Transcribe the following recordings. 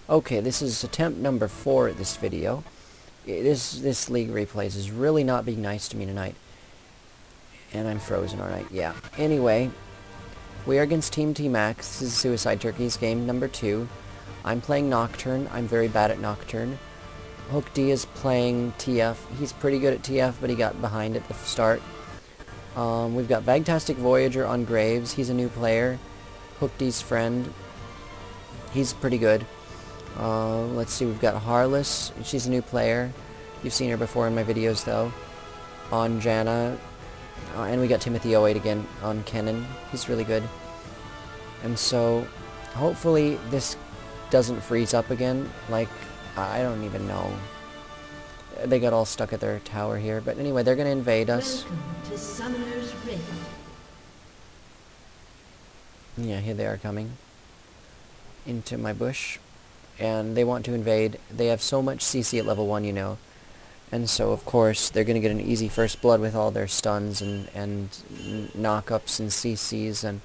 Okay, this is attempt number 4 at this video. This League replays is really not being nice to me tonight. And I'm frozen, aren't I? Yeah. Anyway, we are against Team T-Max. This is Suicide Turkeys, game number 2. I'm playing Nocturne. I'm very bad at Nocturne. Hook D is playing TF. He's pretty good at TF, but he got behind at the start. We've got Vagtastic Voyager on Graves. He's a new player. Hook D's friend. He's pretty good. Let's see, we've got Harless. She's a new player. You've seen her before in my videos, though. On Janna. And we got Timothy 08 again on Kennen. He's really good. And so, hopefully this doesn't freeze up again. Like, I don't even know. They got all stuck at their tower here. But anyway, they're going to invade us. Welcome to Summoner's Rift. Yeah, here they are coming into my bush. And they want to invade. They have so much CC at level 1, you know. And so, of course, they're going to get an easy first blood with all their stuns and knock-ups and CCs. And,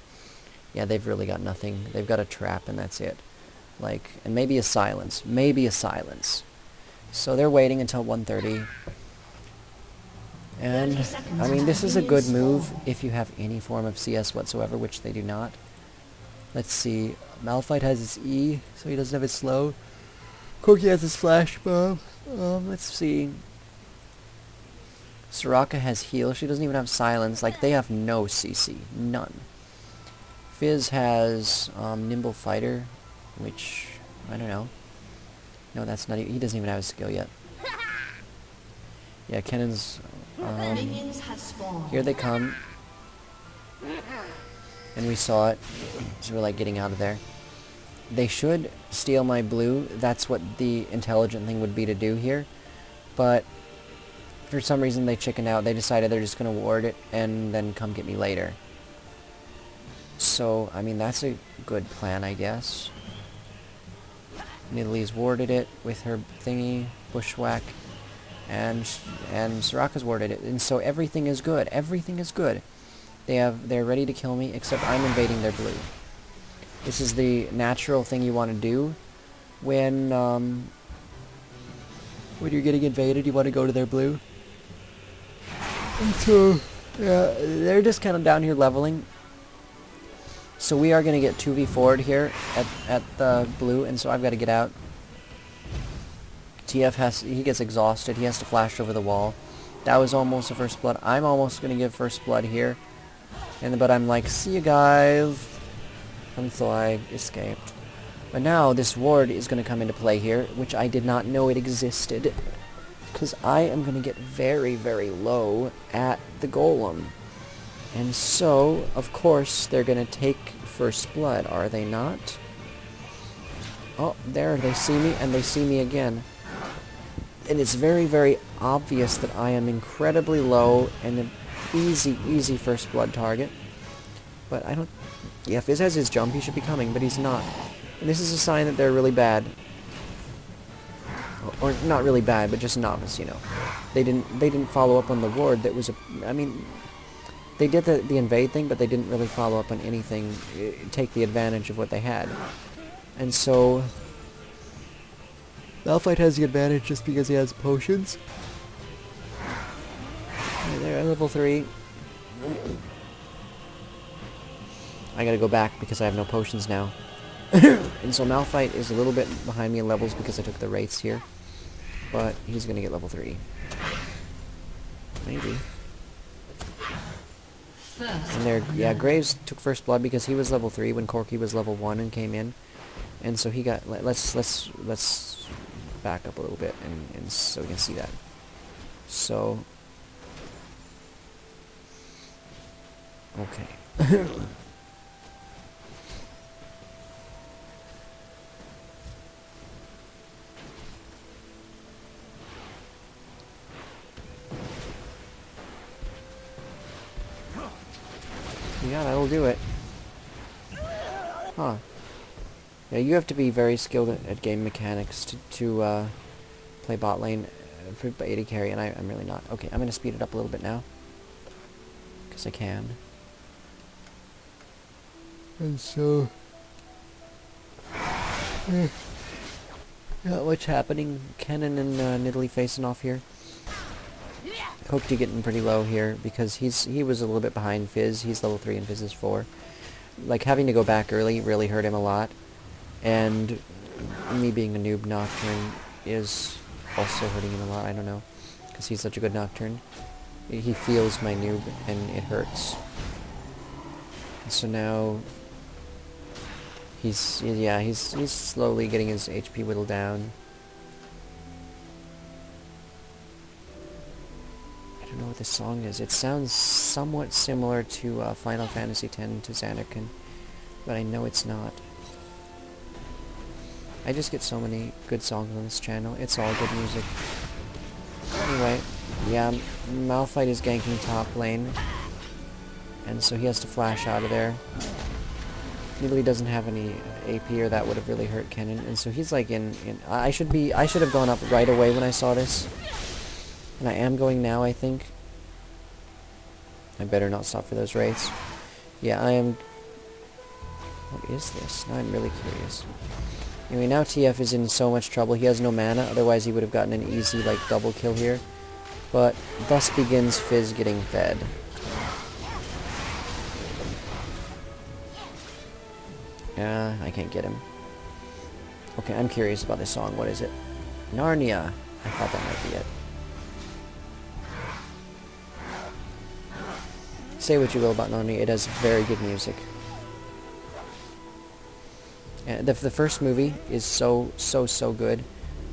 yeah, they've really got nothing. They've got a trap, and that's it. Like, and maybe a silence. Maybe a silence. So they're waiting until 1:30. And, I mean, this is a good move if you have any form of CS whatsoever, which they do not. Let's see. Malphite has his E, so he doesn't have his slow. Corki has his flash bomb. Let's see. Soraka has heal. She doesn't even have silence. Like, they have no CC. None. Fizz has nimble fighter, which, I don't know. No, that's not even, he doesn't even have a skill yet. Yeah, Kennen's, Minions have spawned. here they come. And we saw it. So we're like getting out of there. They should steal my blue. That's what the intelligent thing would be to do here. But for some reason they chickened out. They decided they're just going to ward it and then come get me later. So, I mean, that's a good plan, I guess. Nidalee's warded it with her thingy, bushwhack, and Soraka's warded it. And so everything is good. Everything is good. They're ready to kill me, except I'm invading their blue. This is the natural thing you want to do when you're getting invaded. You want to go to their blue. And so, yeah, they're just kind of down here leveling. So we are going to get 2v4'd here at the blue, and so I've got to get out. TF he gets exhausted. He has to flash over the wall. That was almost a first blood. I'm almost going to give first blood here. But I'm like, see you guys. And so I escaped. But now this ward is going to come into play here, which I did not know it existed. Because I am going to get very, very low at the golem. And so, of course, they're going to take first blood, are they not? Oh, there, they see me, and they see me again. And it's very, very obvious that I am incredibly low and an easy, easy first blood target. But I don't... Yeah, Fizz has his jump, he should be coming, but he's not. And this is a sign that they're really bad. Or not really bad, but just novice, you know. They didn't follow up on the ward that was a... I mean, they did the invade thing, but they didn't really follow up on anything, take the advantage of what they had. And so... Malphite has the advantage just because he has potions. Right there, level 3. I gotta go back because I have no potions now. And so Malphite is a little bit behind me in levels because I took the Wraiths here. But he's gonna get level 3. Maybe. And there, yeah, Graves took first blood because he was level 3 when Corki was level 1 and came in. And so he got, let's back up a little bit and so we can see that. So, okay. Yeah, that'll do it. Huh. Yeah, you have to be very skilled at game mechanics to play bot lane for AD carry, and I'm really not. Okay, I'm going to speed it up a little bit now. Because I can. And so... What's happening? Kennen and Nidalee facing off here. Kokti getting pretty low here because he was a little bit behind Fizz. He's level 3 and Fizz is 4. Like, having to go back early really hurt him a lot. And me being a noob Nocturne is also hurting him a lot. I don't know. Because he's such a good Nocturne. He feels my noob and it hurts. So now he's slowly getting his HP whittled down. I don't know what this song is. It sounds somewhat similar to Final Fantasy X to Zanarkand, but I know it's not. I just get so many good songs on this channel. It's all good music. Anyway, yeah, Malphite is ganking top lane, and so he has to flash out of there. Nidalee doesn't have any AP, or that would have really hurt Kennen, and so he's like in I should have gone up right away when I saw this. And I am going now, I think. I better not stop for those wraiths. Yeah, I am... What is this? Now I'm really curious. Anyway, now TF is in so much trouble. He has no mana, otherwise he would have gotten an easy, like, double kill here. But thus begins Fizz getting fed. I can't get him. Okay, I'm curious about this song. What is it? Narnia. I thought that might be it. Say what you will about Narnia, it has very good music. And the first movie is so good.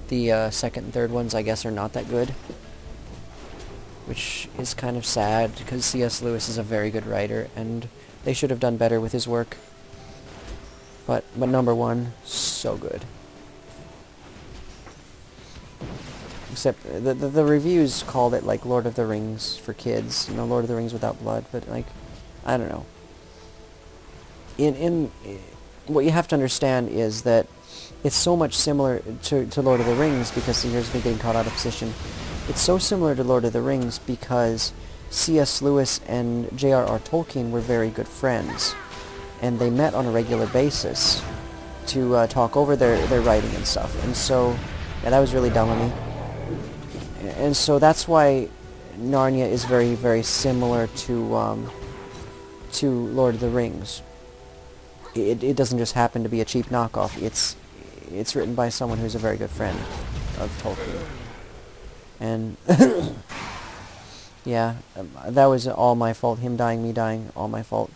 The second and third ones, I guess, are not that good. Which is kind of sad, because C.S. Lewis is a very good writer, and they should have done better with his work. But number one, so good. Except the reviews called it like Lord of the Rings for kids, you know, Lord of the Rings without blood. But like, I don't know. In what you have to understand is that it's so much similar to Lord of the Rings, because here's me getting caught out of position. It's so similar to Lord of the Rings because C.S. Lewis and J.R.R. Tolkien were very good friends, and they met on a regular basis to talk over their writing and stuff. And so, yeah, that was really dumb of me. And so that's why Narnia is very, very similar to Lord of the Rings. It doesn't just happen to be a cheap knockoff. It's written by someone who's a very good friend of Tolkien. And yeah, that was all my fault. Him dying, me dying, all my fault.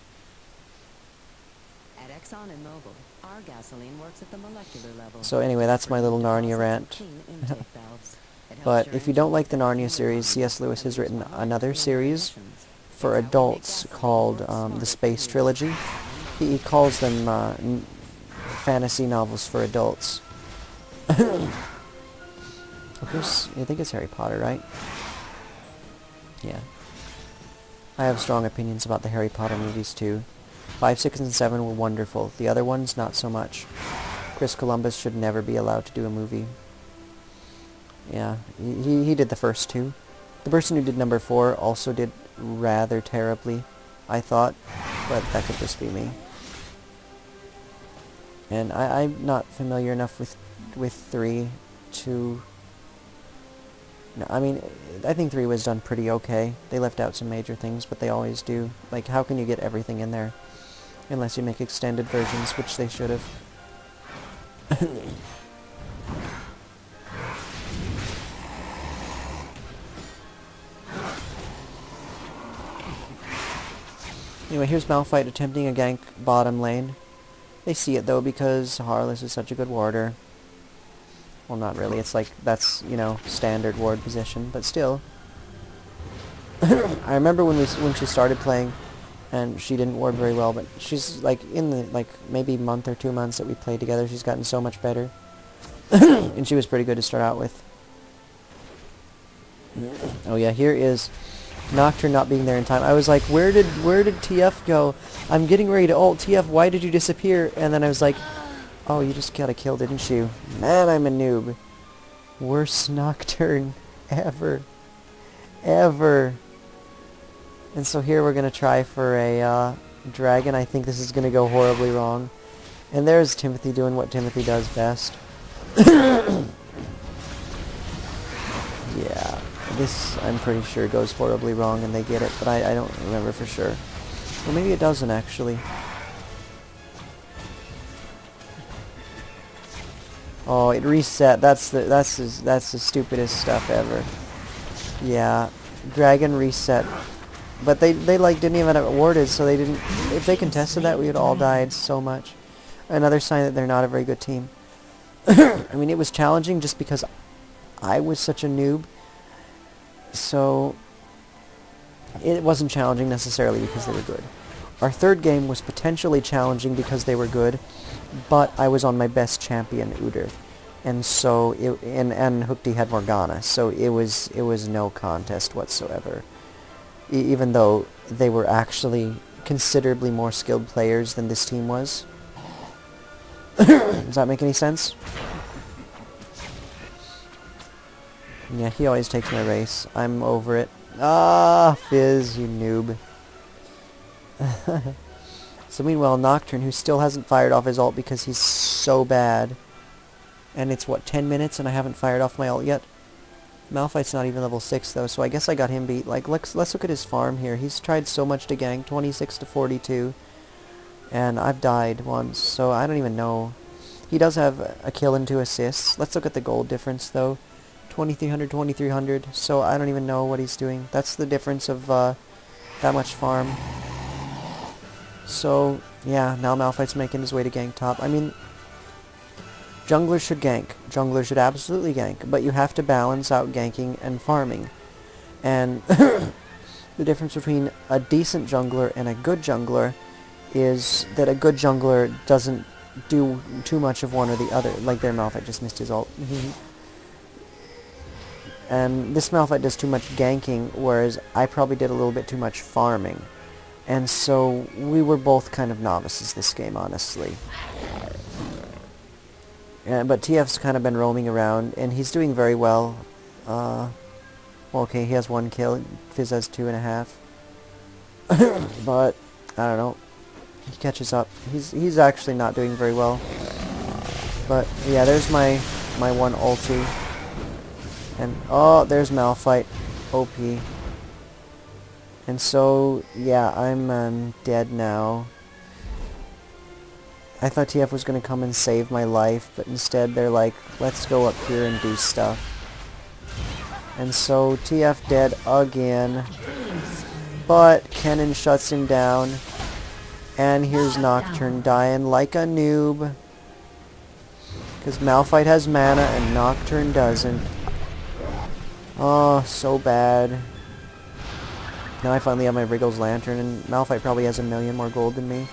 At Exxon and Mobil, our gasoline works at the molecular level. So anyway, that's my little Narnia rant. But if you don't like the Narnia series, C.S. Lewis has written another series for adults called the Space Trilogy. He calls them fantasy novels for adults. Of course, I think it's Harry Potter, right? Yeah. I have strong opinions about the Harry Potter movies too. 5, 6, and 7 were wonderful. The other ones, not so much. Chris Columbus should never be allowed to do a movie. Yeah, he did the first 2. The person who did number 4 also did rather terribly, I thought, but that could just be me. And I'm not familiar enough with 3 to... No, I mean, I think 3 was done pretty okay. They left out some major things, but they always do. Like, how can you get everything in there? Unless you make extended versions, which they should have. Anyway, here's Malphite attempting a gank bottom lane. They see it though because Harless is such a good warder. Well, not really. It's like, that's, you know, standard ward position, but still. I remember when she started playing, and she didn't ward very well, but she's like in the like maybe month or 2 months that we played together, she's gotten so much better. And she was pretty good to start out with. Oh yeah, here is Nocturne not being there in time. I was like, where did TF go? I'm getting ready to ult. TF, why did you disappear? And then I was like, oh, you just got a kill, didn't you? Man, I'm a noob. Worst Nocturne ever. Ever. And so here we're going to try for a dragon. I think this is going to go horribly wrong. And there's Timothy doing what Timothy does best. Yeah, this I'm pretty sure goes horribly wrong and they get it, but I don't remember for sure. Or maybe it doesn't actually. Oh, it reset. That's the stupidest stuff ever. Yeah, Dragon reset. But they like didn't even have it awarded, so they didn't. If they contested that, we would all died so much. Another sign that they're not a very good team. I mean, it was challenging just because I was such a noob. So it wasn't challenging necessarily because they were good. Our third game was potentially challenging because they were good, but I was on my best champion, Udyr, and so and Hookty had Morgana, so it was no contest whatsoever. Even though they were actually considerably more skilled players than this team was. Does that make any sense? Yeah, he always takes my race. I'm over it. Ah, Fizz, you noob. So meanwhile, Nocturne, who still hasn't fired off his ult because he's so bad. And it's, what, 10 minutes and I haven't fired off my ult yet? Malphite's not even level 6 though, so I guess I got him beat. Like, let's look at his farm here. He's tried so much to gank, 26 to 42. And I've died once, so I don't even know. He does have a kill and 2 assists. Let's look at the gold difference though. 2300, 2300, so I don't even know what he's doing. That's the difference of that much farm. So, yeah, now Malphite's making his way to gank top. I mean, jungler should gank. Jungler should absolutely gank, but you have to balance out ganking and farming. And the difference between a decent jungler and a good jungler is that a good jungler doesn't do too much of one or the other. Like their Malphite just missed his ult. And this Malphite does too much ganking, whereas I probably did a little bit too much farming. And so we were both kind of novices this game, honestly. But TF's kind of been roaming around, and he's doing very well. Well, okay, he has 1 kill. Fizz has 2.5. But I don't know. He catches up. He's actually not doing very well. But yeah, there's my one ulti. And oh, there's Malphite, OP. And so yeah, I'm dead now. I thought TF was gonna come and save my life, but instead they're like, let's go up here and do stuff. And so TF dead again. But Kennen shuts him down. And here's Nocturne dying like a noob. Because Malphite has mana and Nocturne doesn't. Oh, so bad. Now I finally have my Wriggles Lantern, and Malphite probably has 1,000,000 more gold than me.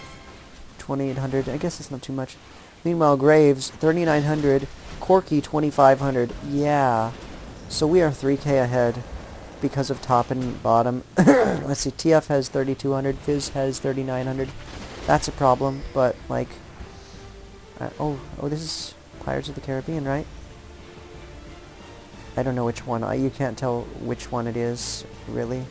2,800, I guess it's not too much. Meanwhile, Graves, 3,900. Corki, 2,500. Yeah. So we are 3k ahead because of top and bottom. Let's see, TF has 3,200, Fizz has 3,900. That's a problem, but, like... oh, this is Pirates of the Caribbean, right? I don't know which one. You can't tell which one it is, really.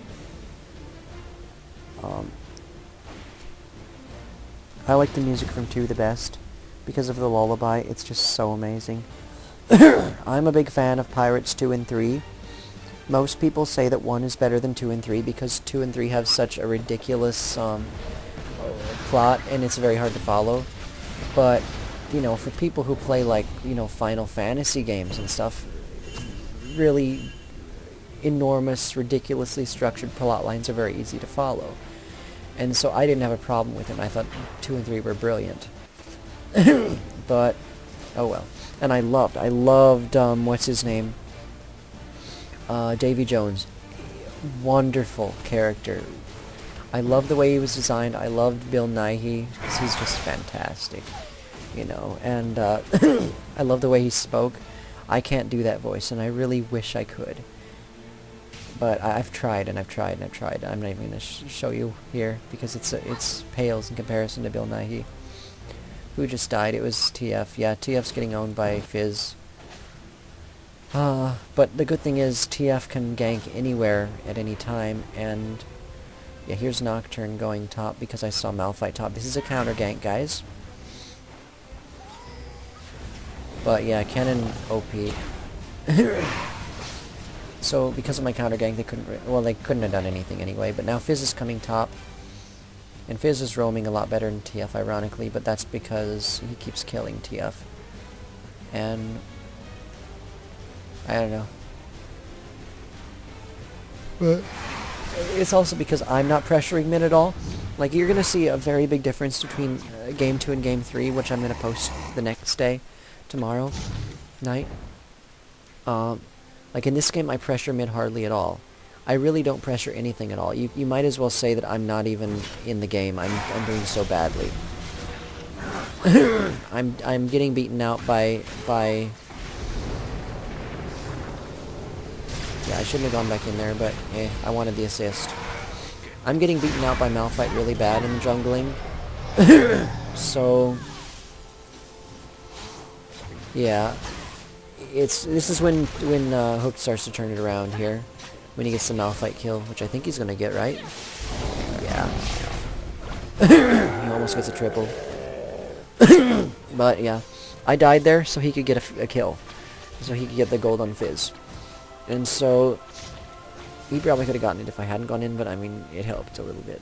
I like the music from 2 the best because of the lullaby. It's just so amazing. I'm a big fan of Pirates 2 and 3. Most people say that 1 is better than 2 and 3 because 2 and 3 have such a ridiculous plot and it's very hard to follow. But, you know, for people who play like, you know, Final Fantasy games and stuff, really enormous, ridiculously structured plot lines are very easy to follow. And so I didn't have a problem with it. I thought 2 and 3 were brilliant. But, oh well. And I loved, what's his name? Davy Jones. Wonderful character. I love the way he was designed. I loved Bill Nighy, because he's just fantastic. You know, and I love the way he spoke. I can't do that voice, and I really wish I could. But I've tried, and I've tried, and I've tried. I'm not even going to show you here, because it's pales in comparison to Bill Nighy. Who just died? It was TF. Yeah, TF's getting owned by Fizz. But the good thing is, TF can gank anywhere at any time, and... yeah, here's Nocturne going top, because I saw Malphite top. This is a counter gank, guys. But yeah, Kennen OP. So because of my counter gank, they couldn't. They couldn't have done anything anyway. But now Fizz is coming top, and Fizz is roaming a lot better than TF, ironically. But that's because he keeps killing TF, and I don't know. But it's also because I'm not pressuring mid at all. Like, you're gonna see a very big difference between Game 2 and Game 3, which I'm gonna post the next day, tomorrow night. Like in this game, I pressure mid hardly at all. I really don't pressure anything at all. You might as well say that I'm not even in the game. I'm doing so badly. I'm getting beaten out by. Yeah, I shouldn't have gone back in there, but I wanted the assist. I'm getting beaten out by Malphite really bad in the jungling. So yeah, this is when Hook starts to turn it around here, when he gets the Malphite kill, which I think he's gonna get, right? Yeah. He almost gets a triple. But yeah, I died there so he could get a kill, so he could get the gold on Fizz, and so he probably could have gotten it if I hadn't gone in, but I mean, it helped a little bit.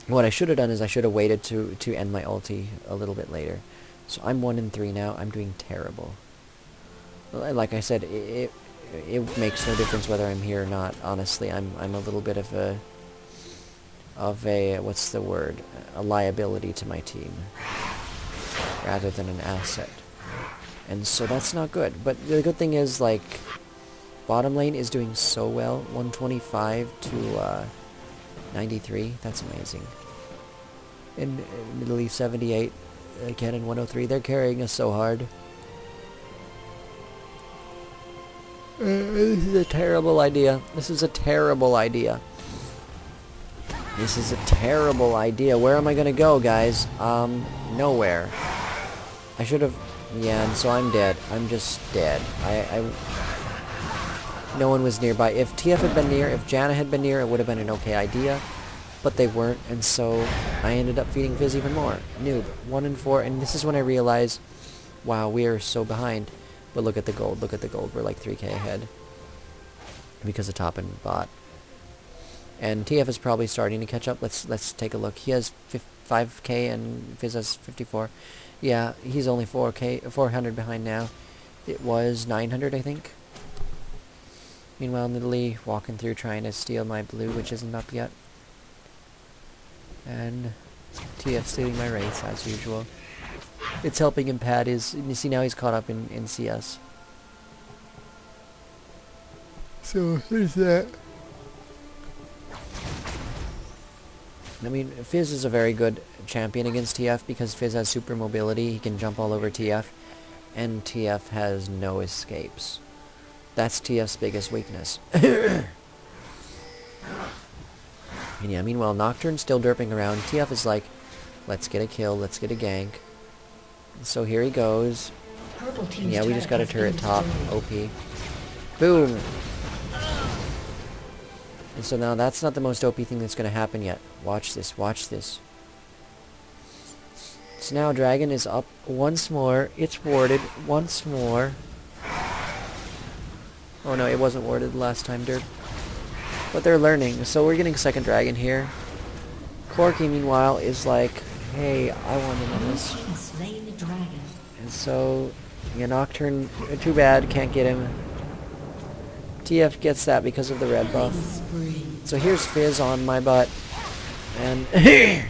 What I should have done is I should have waited to end my ulti a little bit later. So I'm 1-3 now. I'm doing terrible. Like I said, it makes no difference whether I'm here or not. Honestly, I'm a little bit of a what's the word? A liability to my team rather than an asset. And so that's not good. But the good thing is, like, bottom lane is doing so well. 125 to 93. That's amazing. And Middle East 78. Again in 103. They're carrying us so hard. This is a terrible idea. This is a terrible idea. This is a terrible idea. Where am I gonna go, guys? Nowhere. I should have... Yeah, and so I'm dead. I'm just dead. No one was nearby. If TF had been near, if Janna had been near, it would have been an okay idea. But they weren't, and so I ended up feeding Fizz even more. Noob. 1-4, and this is when I realized, wow, we are so behind. But look at the gold. Look at the gold. We're like 3k ahead. Because of top and bot. And TF is probably starting to catch up. Let's take a look. He has 5k and Fizz has 54. Yeah, he's only 400 behind now. It was 900, I think. Meanwhile, Nidalee walking through trying to steal my blue, which isn't up yet. And TF stealing my race, as usual. It's helping him pad his... You see, now he's caught up in CS. So, there's that. I mean, Fizz is a very good champion against TF because Fizz has super mobility. He can jump all over TF. And TF has no escapes. That's TF's biggest weakness. And yeah, meanwhile, Nocturne's still derping around. TF is like, let's get a kill, let's get a gank. So here he goes. And yeah, we just got a turret top. OP. Boom! And so now that's not the most OP thing that's going to happen yet. Watch this, watch this. So now Dragon is up once more. It's warded once more. Oh no, it wasn't warded last time, derp. But they're learning, so we're getting second dragon here. Corki, meanwhile, is like, hey, I want in on this. And so, yeah, Nocturne, too bad, can't get him. TF gets that because of the red buff. So here's Fizz on my butt. And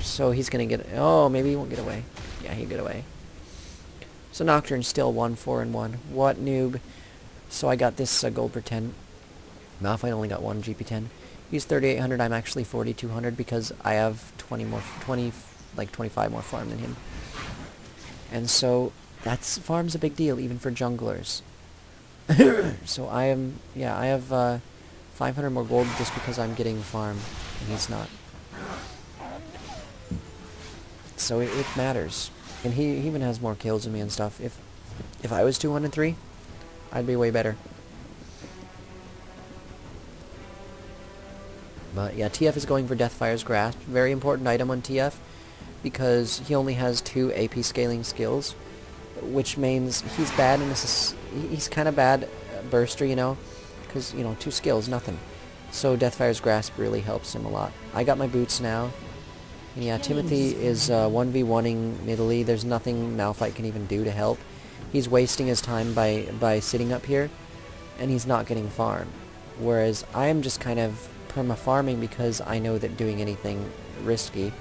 so he's gonna get... Oh, maybe he won't get away. Yeah, he'll get away. So Nocturne's still 1-4-1. What noob. So I got this gold per 10. Malphite only got 1 GP10. He's 3,800. I'm actually 4,200 because I have 25 more farm than him. And so farm's a big deal even for junglers. So I have 500 more gold just because I'm getting farm and he's not. So it matters. And he even has more kills than me and stuff. If I was 203, I'd be way better. But yeah, TF is going for Deathfire's Grasp. Very important item on TF because he only has 2 AP scaling skills, which means he's bad in he's kind of bad burster, you know, because, you know, 2 skills, nothing. So Deathfire's Grasp really helps him a lot. I got my boots now. And yeah, Timothy is 1v1ing Nidalee. There's nothing Malphite can even do to help. He's wasting his time by sitting up here, and he's not getting farm. Whereas I am just kind of perma-farming because I know that doing anything risky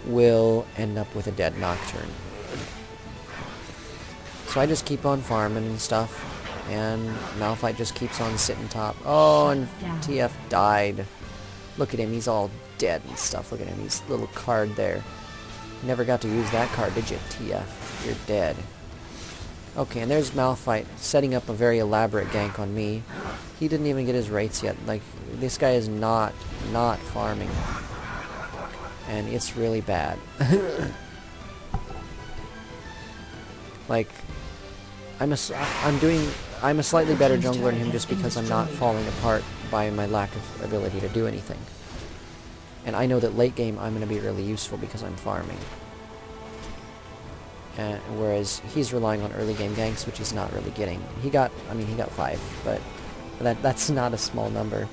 will end up with a dead Nocturne. So I just keep on farming and stuff, and Malphite just keeps on sitting top. Oh, and TF died. Look at him, he's all dead and stuff. Look at him, he's little card there. Never got to use that card, did you, TF? You're dead. Okay, and there's Malphite setting up a very elaborate gank on me. He didn't even get his wraiths yet. Like, this guy is not farming. And it's really bad. Like, I'm a slightly better jungler than him just because I'm not falling apart by my lack of ability to do anything. And I know that late game I'm going to be really useful because I'm farming. Whereas he's relying on early game ganks, which he's not really getting. He got 5, but that's not a small number.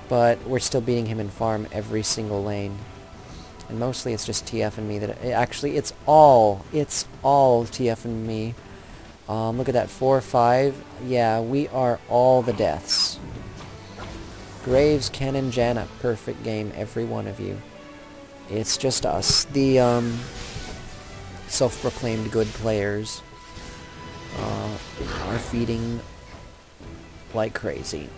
But we're still beating him in farm every single lane. And mostly it's just TF and me that... Actually, it's all TF and me. Look at that, 4-5. Yeah, we are all the deaths. Graves, Kennen, Janna, perfect game, every one of you. It's just us. The self-proclaimed good players are feeding like crazy.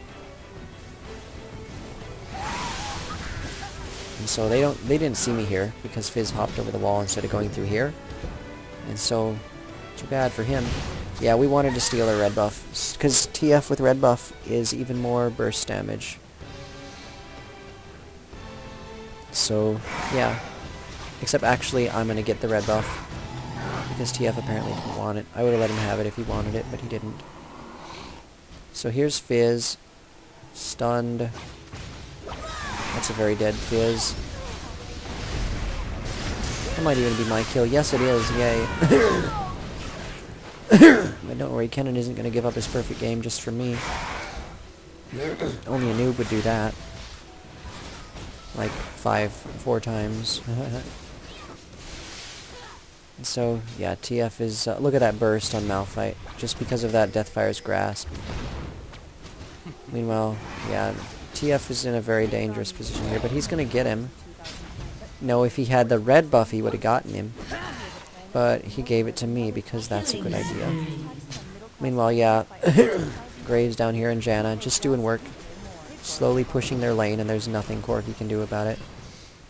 And so they didn't see me here because Fizz hopped over the wall instead of going through here. And so, too bad for him. Yeah, we wanted to steal a red buff, because TF with red buff is even more burst damage. So, yeah. Except actually, I'm going to get the red buff, because TF apparently didn't want it. I would have let him have it if he wanted it, but he didn't. So here's Fizz. Stunned. That's a very dead Fizz. That might even be my kill. Yes, it is. Yay. But don't worry, Kennen isn't going to give up his perfect game just for me. Only a noob would do that. Like 4 times. So, yeah, TF is... look at that burst on Malphite, just because of that Deathfire's Grasp. Meanwhile, yeah, TF is in a very dangerous position here, but he's going to get him. No, if he had the red buff, he would have gotten him. But he gave it to me because that's a good idea. Meanwhile, yeah, Graves down here and Janna just doing work. Slowly pushing their lane, and there's nothing Corki can do about it.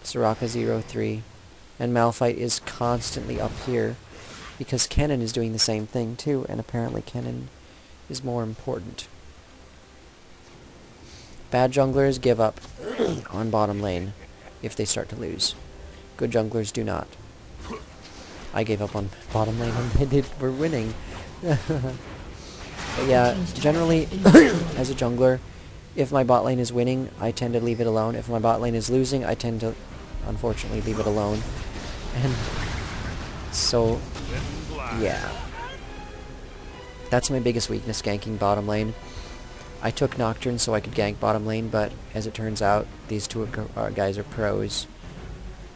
Soraka 0-3. And Malphite is constantly up here because Kennen is doing the same thing too, and apparently Kennen is more important. Bad junglers give up on bottom lane if they start to lose. Good junglers do not. I gave up on bottom lane and we're winning. But yeah, generally, as a jungler, if my bot lane is winning, I tend to leave it alone. If my bot lane is losing, I tend to, unfortunately, leave it alone. And so, yeah. That's my biggest weakness, ganking bottom lane. I took Nocturne so I could gank bottom lane, but as it turns out, these two guys are pros.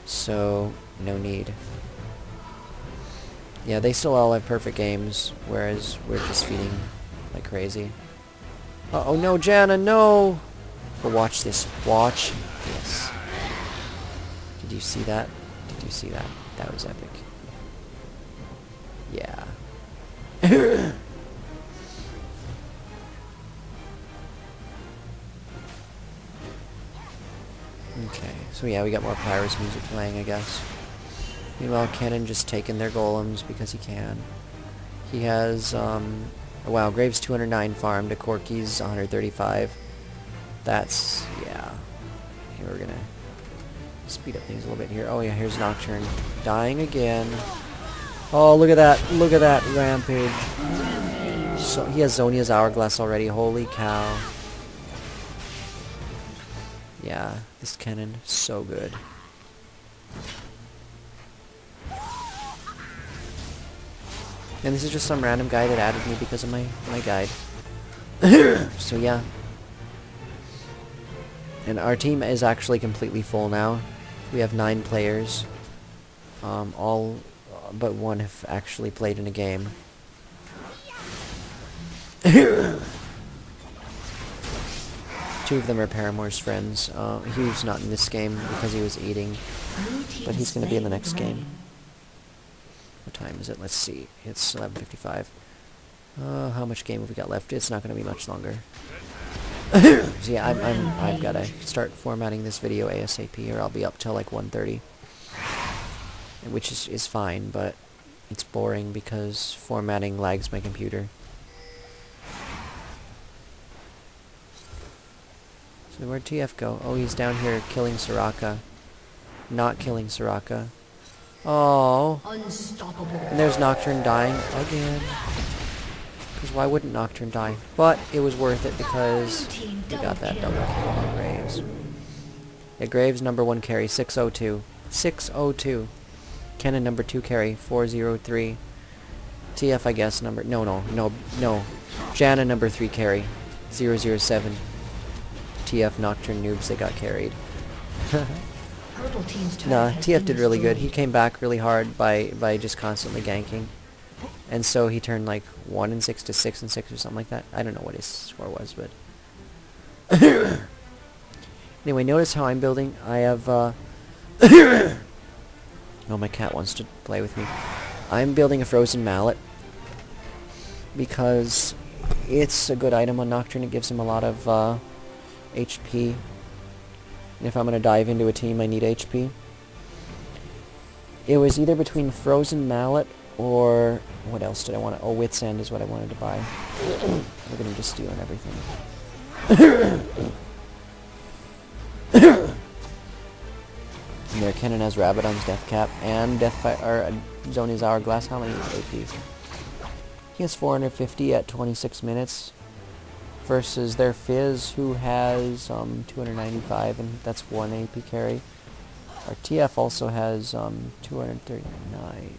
So, no need. Yeah, they still all have perfect games, whereas we're just feeding like crazy. Uh-oh, no, Janna, no! But watch this. Watch this. Did you see that? Did you see that? That was epic. Yeah. Okay, so yeah, we got more Pyrus music playing, I guess. Meanwhile, Kennen just taking their golems because he can. He has, wow, Graves 209 farm to Corki's 135. That's, yeah. Here we're gonna speed up things a little bit here. Oh yeah, here's Nocturne. Dying again. Oh, look at that rampage. So, he has Zhonya's Hourglass already, holy cow. Yeah, this Kennen, so good. And this is just some random guy that added me because of my guide. So yeah. And our team is actually completely full now. We have 9 players. All but one have actually played in a game. Two of them are Paramore's friends. Hugh's not in this game because he was eating, but he's going to be in the next game. What time is it? Let's see. It's 11:55. How much game have we got left? It's not going to be much longer. So yeah, I've got to start formatting this video ASAP, or I'll be up till like 1:30, which is fine, but it's boring because formatting lags my computer. So where'd TF go? Oh, he's down here killing Soraka. Not killing Soraka. Oh. Unstoppable. And there's Nocturne dying again. Because why wouldn't Nocturne die? But it was worth it because we got that double kill on Graves. Yeah, Graves number 1 carry, 602. 602. Kennen number 2 carry, 403. TF, I guess, number... No. Janna number 3 carry, 007. TF Nocturne noobs that got carried. Purple team's turret Nah, has TF been did really good. He destroyed. came back really hard by just constantly ganking. And so he turned like 1 and 6 to 6 and 6 or something like that. I don't know what his score was, but... Anyway, notice how I'm building. I have, Oh, my cat wants to play with me. I'm building a frozen mallet because it's a good item on Nocturne. It gives him a lot of HP. And if I'm going to dive into a team, I need HP. It was either between frozen mallet or... What else did I want to... Oh, Wit's End is what I wanted to buy. Look at him just stealing everything. And there, Kennen has Rabadon's Death Cap and Zhonya's Hourglass. How many AP? He has 450 at 26 minutes. Versus their Fizz, who has 295, and that's 1 AP carry. Our TF also has 239.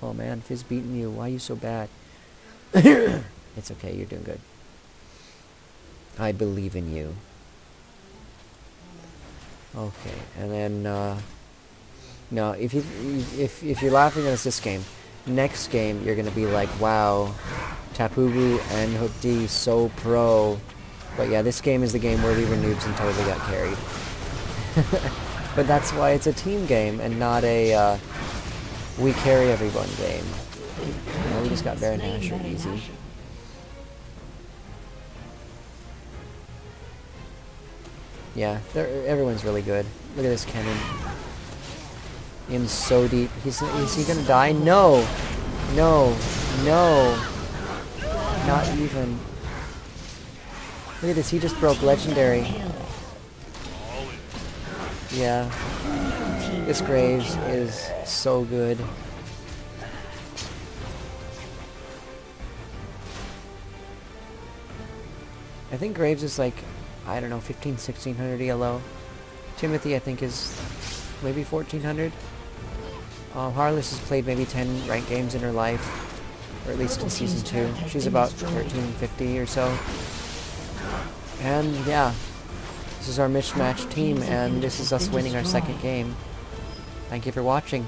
Oh man, Fizz beating you. Why are you so bad? It's okay, you're doing good. I believe in you. Okay, and then no, if you're laughing at us this game, next game you're gonna be like, wow, Tapubu and Hook D so pro. But yeah, this game is the game where we were noobs and totally got carried. But that's why it's a team game and not a we carry everyone game. We just got Baron Nashor easy. Yeah, everyone's really good. Look at this Kennen. In so deep. Is he gonna die? No! No! No! Not even. Look at this, he just broke Legendary. Yeah. This Graves is so good. I think Graves is like, I don't know, 1600 ELO. Timothy, I think, is maybe 1400. Harless has played maybe 10 ranked games in her life. Or at least in Season 2. She's about 1350 or so. And yeah, this is our mismatched team, and this is us winning our second game. Thank you for watching.